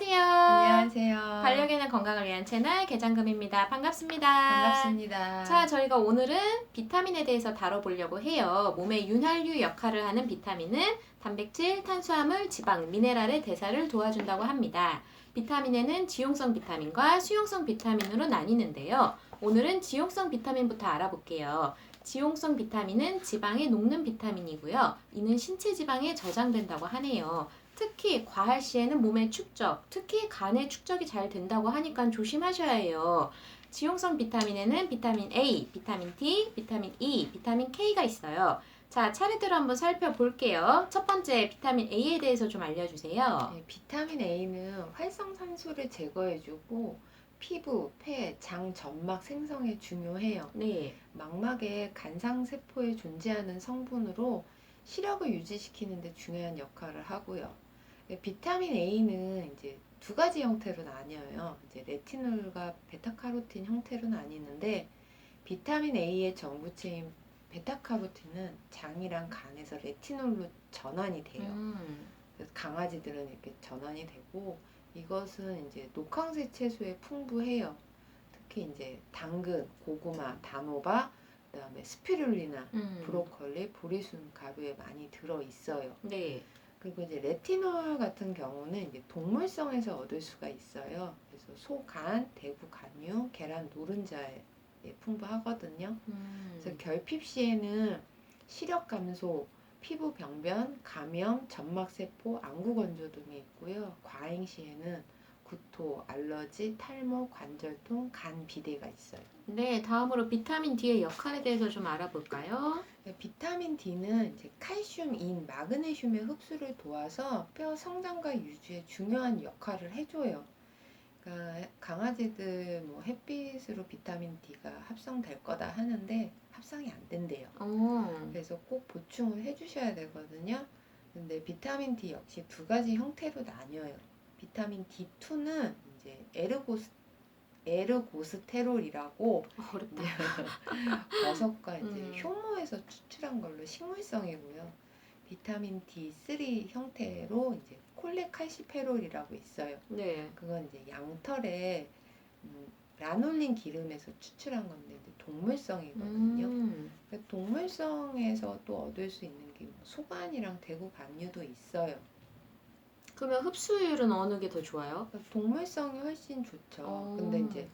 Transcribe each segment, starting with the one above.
안녕하세요. 안녕하세요. 반려견의 건강을 위한 채널 개장금입니다. 반갑습니다. 반갑습니다. 자, 저희가 오늘은 비타민에 대해서 다뤄보려고 해요. 몸의 윤활유 역할을 하는 비타민은 단백질, 탄수화물, 지방, 미네랄의 대사를 도와준다고 합니다. 비타민에는 지용성 비타민과 수용성 비타민으로 나뉘는데요. 오늘은 지용성 비타민부터 알아볼게요. 지용성 비타민은 지방에 녹는 비타민이고요. 이는 신체 지방에 저장된다고 하네요. 특히 과할 시에는 몸의 축적, 특히 간의 축적이 잘 된다고 하니까 조심하셔야 해요. 지용성 비타민에는 비타민 A, 비타민 D, 비타민 E, 비타민 K가 있어요. 자, 차례대로 한번 살펴볼게요. 첫 번째 비타민 A에 대해서 좀 알려주세요. 네, 비타민 A는 활성산소를 제거해주고 피부, 폐, 장, 점막 생성에 중요해요. 네. 망막의 간상세포에 존재하는 성분으로 시력을 유지시키는 데 중요한 역할을 하고요. 네, 비타민 A는 이제 두 가지 형태로 나뉘어요. 이제 레티놀과 베타카로틴 형태로 나뉘는데 비타민 A의 전구체인 베타카로틴은 장이랑 간에서 레티놀로 전환이 돼요. 그래서 강아지들은 이렇게 전환이 되고 이것은 이제 녹황색 채소에 풍부해요. 특히 이제 당근, 고구마, 단호박, 그다음에 스피룰리나, 브로콜리, 보리순 가루에 많이 들어 있어요. 네. 그리고 이제 레티놀 같은 경우는 이제 동물성에서 얻을 수가 있어요. 그래서 소 간, 대구 간유, 계란 노른자에 풍부하거든요. 그래서 결핍 시에는 시력 감소, 피부 병변, 감염, 점막세포, 안구 건조 등이 있고요. 과잉 시에는 구토, 알러지, 탈모, 관절통, 간 비대가 있어요. 네, 다음으로 비타민 D의 역할에 대해서 좀 알아볼까요? 비타민 D는 이제 칼슘, 인, 마그네슘의 흡수를 도와서 뼈 성장과 유지에 중요한 역할을 해줘요. 그러니까 강아지들 뭐 햇빛으로 비타민 D가 합성될 거다 하는데 합성이 안 된대요. 그래서 꼭 보충을 해주셔야 되거든요. 근데 비타민 D 역시 두 가지 형태로 나뉘어요. 비타민 D2는 이제 에르고스테롤이라고 어렵다. 버섯과 이제 효모에서 추출한 걸로 식물성이고요. 비타민 D3 형태로 이제 콜레칼시페롤이라고 있어요. 네. 그건 이제 양털에 라놀린 기름에서 추출한 건데 이제 동물성이거든요. 동물성에서 또 얻을 수 있는 게 소간이랑 대구 간유도 있어요. 그러면 흡수율은 어느 게 더 좋아요? 동물성이 훨씬 좋죠. 근데 이제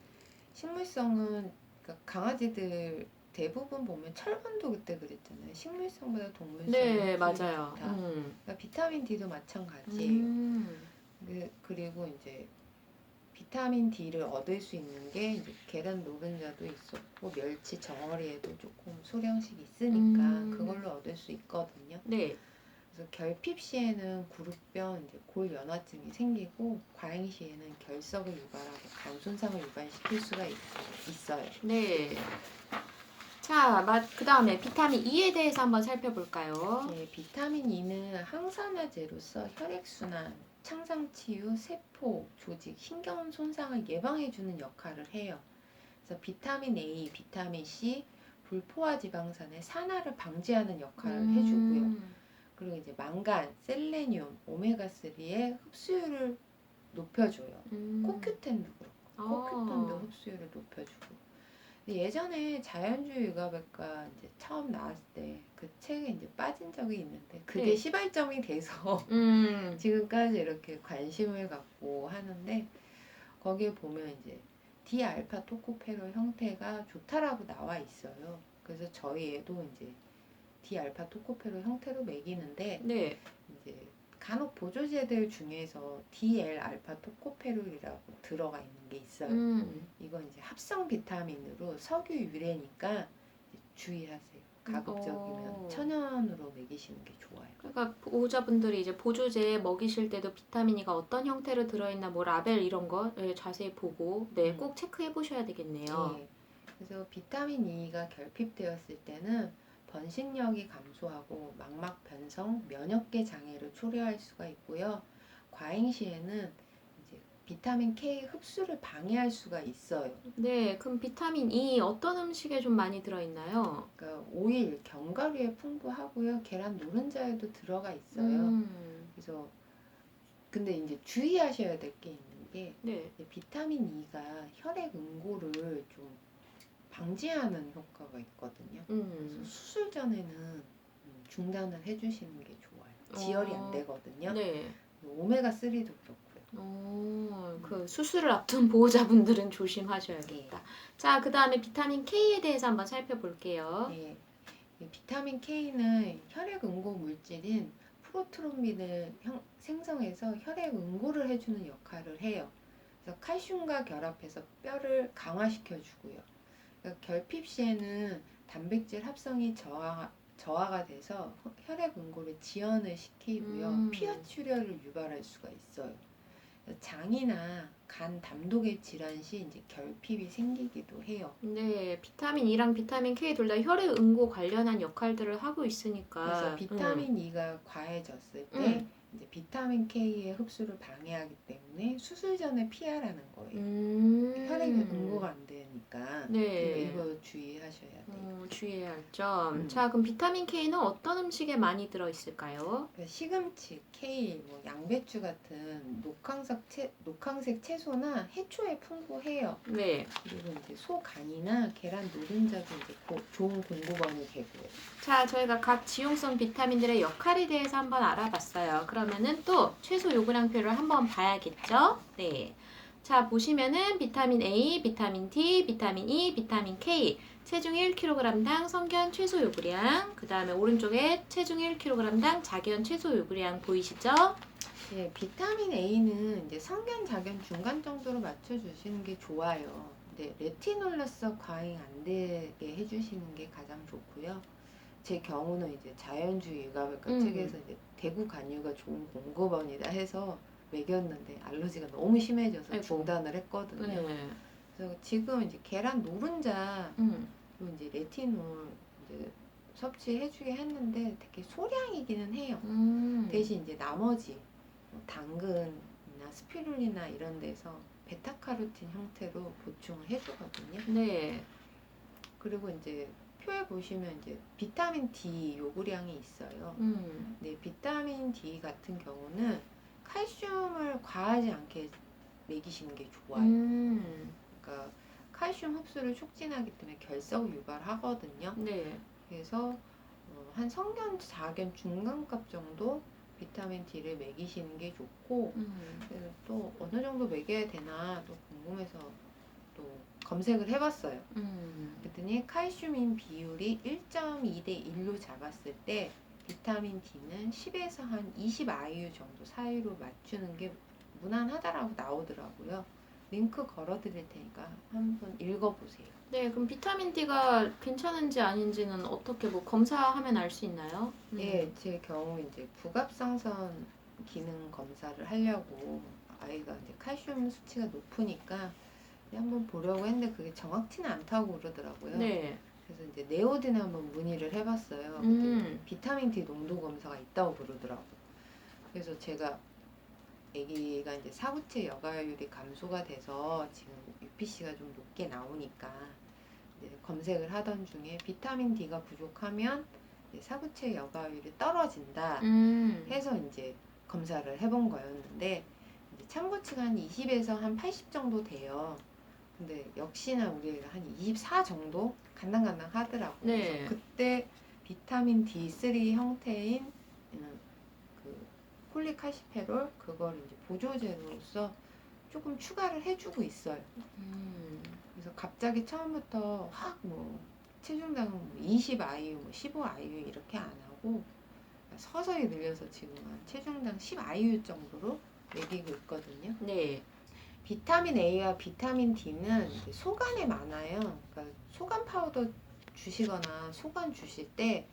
식물성은 그러니까 강아지들 대부분 보면 철분도 그때 그랬잖아요. 식물성보다 동물성이 네, 맞아요. 좋다. 그러니까 비타민 D도 마찬가지예요. 그리고 이제 비타민 D를 얻을 수 있는 게 이제 계란 노른자도 있었고 멸치 정어리에도 조금 소량씩 있으니까 그걸로 얻을 수 있거든요. 네. 그래서 결핍 시에는 구루병, 이제 골연화증이 생기고 과잉 시에는 결석을 유발하고 간 손상을 유발시킬 수가 있어요. 네. 자, 그 다음에 비타민 E에 대해서 한번 살펴볼까요? 네, 비타민 E는 항산화제로서 혈액순환, 창상치유, 세포, 조직, 신경 손상을 예방해주는 역할을 해요. 그래서 비타민 A, 비타민 C, 불포화 지방산의 산화를 방지하는 역할을 해주고요. 그리고 이제 망간, 셀레늄, 오메가3의 흡수율을 높여줘요. 코큐텐도 그렇고, 코큐텐도 흡수율을 높여주고. 근데 예전에 자연주의 육아백과 이제 처음 나왔을 때 그 책에 이제 빠진 적이 있는데 그게 네. 시발점이 돼서 지금까지 이렇게 관심을 갖고 하는데 거기에 보면 이제 D알파 토코페롤 형태가 좋다라고 나와 있어요. 그래서 저희 애도 이제 D알파 토코페롤 형태로 먹이는데 네. 이제 간혹 보조제들 중에서 DL 알파 토코페롤이라고 들어가 있는 게 있어요. 이건 이제 합성 비타민으로 석유 유래니까 주의하세요. 가급적이면 천연으로 먹이시는 게 좋아요. 그러니까 보호자분들이 이제 보조제 먹이실 때도 비타민 E가 어떤 형태로 들어있나 뭐 라벨 이런 거 자세히 보고 꼭 체크해 보셔야 되겠네요. 네. 그래서 비타민 E가 결핍되었을 때는 번식력이 감소하고 망막 변성, 면역계 장애를 초래할 수가 있고요. 과잉 시에는 이제 비타민 K 흡수를 방해할 수가 있어요. 네, 그럼 비타민 E 어떤 음식에 좀 많이 들어있나요? 그러니까 오일, 견과류에 풍부하고요. 계란 노른자에도 들어가 있어요. 그래서 근데 이제 주의하셔야 될 게 있는 게 네. 비타민 E가 혈액 응고를 좀 방지하는 효과가 있거든요. 그래서 수술 전에는 중단을 해주시는 게 좋아요. 지혈이 안 되거든요. 네. 오메가3도 그렇고요. 그 수술을 앞둔 보호자분들은 조심하셔야겠다. 자, 그 다음에 비타민 K에 대해서 한번 살펴볼게요. 네. 이 비타민 K는 혈액 응고 물질인 프로트롬빈을 생성해서 혈액 응고를 해주는 역할을 해요. 그래서 칼슘과 결합해서 뼈를 강화시켜 주고요. 그러니까 결핍 시에는 단백질 합성이 저하가 돼서 혈액 응고를 지연을 시키고요. 피하출혈을 유발할 수가 있어요. 장이나 간 담독의 질환 시 이제 결핍이 생기기도 해요. 네, 비타민 E랑 비타민 K 둘 다 혈액 응고 관련한 역할들을 하고 있으니까. 그래서 비타민 E가 과해졌을 때 이제 비타민 K의 흡수를 방해하기 때문에 수술 전에 피하라는 거예요. 혈액 응고가 안 되니까. 네. 이거 주의하셔야 돼요. 주의해야 할 점. 자, 그럼 비타민 K는 어떤 음식에 많이 들어있을까요? 그러니까 시금치, 케일, 뭐 양배추 같은 녹황색 채소나 해초에 풍부해요. 네. 그리고 이제 소간이나 계란 노른자도 이제 좋은 공급원이 되고요. 자, 저희가 각 지용성 비타민들의 역할에 대해서 한번 알아봤어요. 그러면은 또 최소 요구량표를 한번 봐야겠죠? 네. 자, 보시면은 비타민 A, 비타민 D, 비타민 E, 비타민 K 체중 1kg당 성견 최소 요구량, 그 다음에 오른쪽에 체중 1kg당 자견 최소 요구량 보이시죠? 네, 비타민 A는 이제 성견, 자견 중간 정도로 맞춰주시는 게 좋아요. 근데 레티놀로서 과잉 안 되게 해주시는 게 가장 좋고요. 제 경우는 이제 자연주의 육아백과 책에서 이제 대구 간유가 좋은 공급원이다 해서 먹였는데 알러지가 너무 심해져서 아이고. 중단을 했거든요. 네. 그래서 지금 이제 계란 노른자 로 이제 레티놀 이제 섭취해주게 했는데 되게 소량이기는 해요. 대신 이제 나머지 뭐 당근이나 스피룰리나 이런 데서 베타카로틴 형태로 보충을 해주거든요. 네. 그리고 이제 표에 보시면 이제 비타민 D 요구량이 있어요. 네, 비타민 D 같은 경우는 칼슘을 과하지 않게 먹이시는 게 좋아요. 그러니까 칼슘 흡수를 촉진하기 때문에 결석 유발하거든요. 네. 그래서 한 성견, 자견 중간값 정도 비타민 D를 먹이시는 게 좋고, 그래서 또 어느 정도 먹여야 되나 또 궁금해서 또 검색을 해봤어요. 그랬더니 칼슘인 비율이 1.2 대 1로 잡았을 때 비타민 D는 10에서 한 20 IU 정도 사이로 맞추는 게 무난하다라고 나오더라고요. 링크 걸어드릴 테니까 한번 읽어보세요. 네, 그럼 비타민 D가 괜찮은지 아닌지는 어떻게 뭐 검사하면 알 수 있나요? 예, 제 경우 이제 부갑상선 기능 검사를 하려고 아이가 이제 칼슘 수치가 높으니까 한번 보려고 했는데 그게 정확치는 않다고 그러더라고요. 네. 그래서 이제 네오딘에 한번 문의를 해봤어요. 근데 비타민 D 농도 검사가 있다고 그러더라고. 그래서 제가 아기가 이제 사구체 여가율이 감소가 돼서 지금 UPC가 좀 높게 나오니까 이제 검색을 하던 중에 비타민 D가 부족하면 이제 사구체 여가율이 떨어진다 해서 이제 검사를 해본 거였는데 이제 참고치가 한 20에서 한 80 정도 돼요. 근데 역시나 우리 애가 한 24 정도 간당간당 하더라고요. 네. 그래서 그때 비타민 D3 형태인 그 폴리칼시페롤 그걸 이제 보조제로서 조금 추가를 해주고 있어요. 그래서 갑자기 처음부터 확 뭐 체중당은 뭐 20 IU, 뭐 15 IU 이렇게 안 하고 서서히 늘려서 지금 한 체중당 10 IU 정도로 먹이고 있거든요. 네. 비타민 A와 비타민 D는 이제 소간에 많아요. 그러니까 소간 파우더 주시거나 소간 주실 때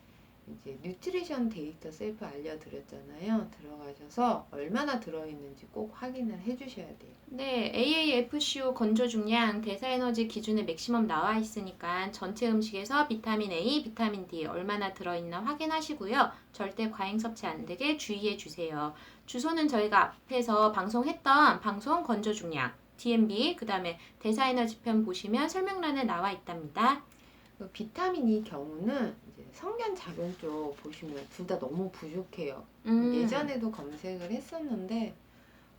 이제 뉴트리션 데이터 셀프 알려드렸잖아요. 들어가셔서 얼마나 들어있는지 꼭 확인을 해주셔야 돼요. 네, AAFCO 건조 중량, 대사 에너지 기준에 맥시멈 나와 있으니까 전체 음식에서 비타민 A, 비타민 D 얼마나 들어있나 확인하시고요. 절대 과잉 섭취 안 되게 주의해 주세요. 주소는 저희가 앞에서 방송했던 방송 건조 중량, DMB, 그 다음에 대사 에너지 편 보시면 설명란에 나와 있답니다. 비타민 E 경우는 이제 성견 작용 쪽 보시면 둘 다 너무 부족해요. 음. 예전에도 검색을 했었는데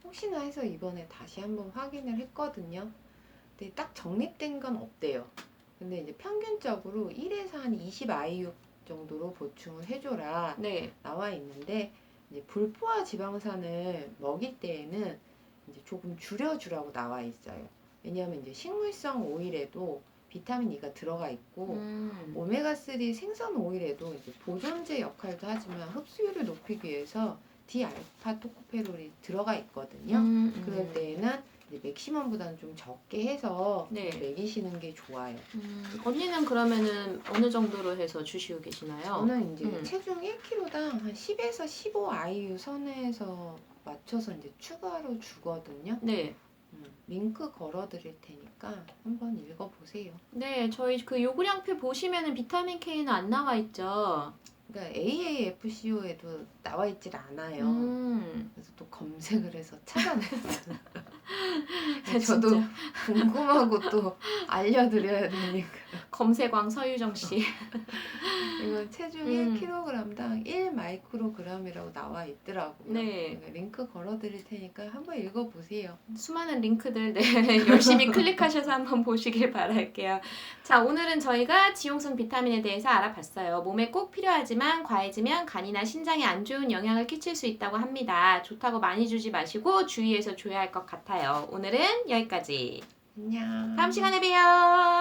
혹시나 해서 이번에 다시 한번 확인을 했거든요. 근데 딱 정립된 건 없대요. 근데 이제 평균적으로 1에서 한 20 IU 정도로 보충을 해줘라 네. 나와 있는데, 이제 불포화 지방산을 먹일 때에는 이제 조금 줄여주라고 나와 있어요. 왜냐하면 이제 식물성 오일에도 비타민 E가 들어가 있고, 오메가3 생선 오일에도 이제 보존제 역할도 하지만 흡수율을 높이기 위해서 디알파 토코페롤이 들어가 있거든요. 그럴 때에는 이제 맥시멈보다는 좀 적게 해서 네. 먹이시는 게 좋아요. 언니는 그러면은 어느 정도로 해서 주시고 계시나요? 저는 이제 체중 1kg당 한 10에서 15 IU 선에서 맞춰서 이제 추가로 주거든요. 네. 링크 걸어드릴 테니까 한번 읽어보세요. 네, 저희 그 요구량표 보시면은 비타민 K는 안 나와 있죠. 그러니까 AAFCO에도 나와 있질 않아요. 그래서 또 검색을 해서 찾아냈어요. 저도 진짜. 궁금하고 또 알려드려야 되니까. 검색왕 서유정 씨. 이건 체중 1kg당 1마이크로그램이라고 나와 있더라고요. 네. 그러니까 링크 걸어드릴 테니까 한번 읽어보세요. 수많은 링크들 네, 열심히 클릭하셔서 한번 보시길 바랄게요. 자, 오늘은 저희가 지용성 비타민에 대해서 알아봤어요. 몸에 꼭 필요하지만 과해지면 간이나 신장에 안 좋은 영향을 끼칠 수 있다고 합니다. 좋다고 많이 주지 마시고 주의해서 줘야 할 것 같아요. 오늘은 여기까지. 안녕. 다음 시간에 봬요.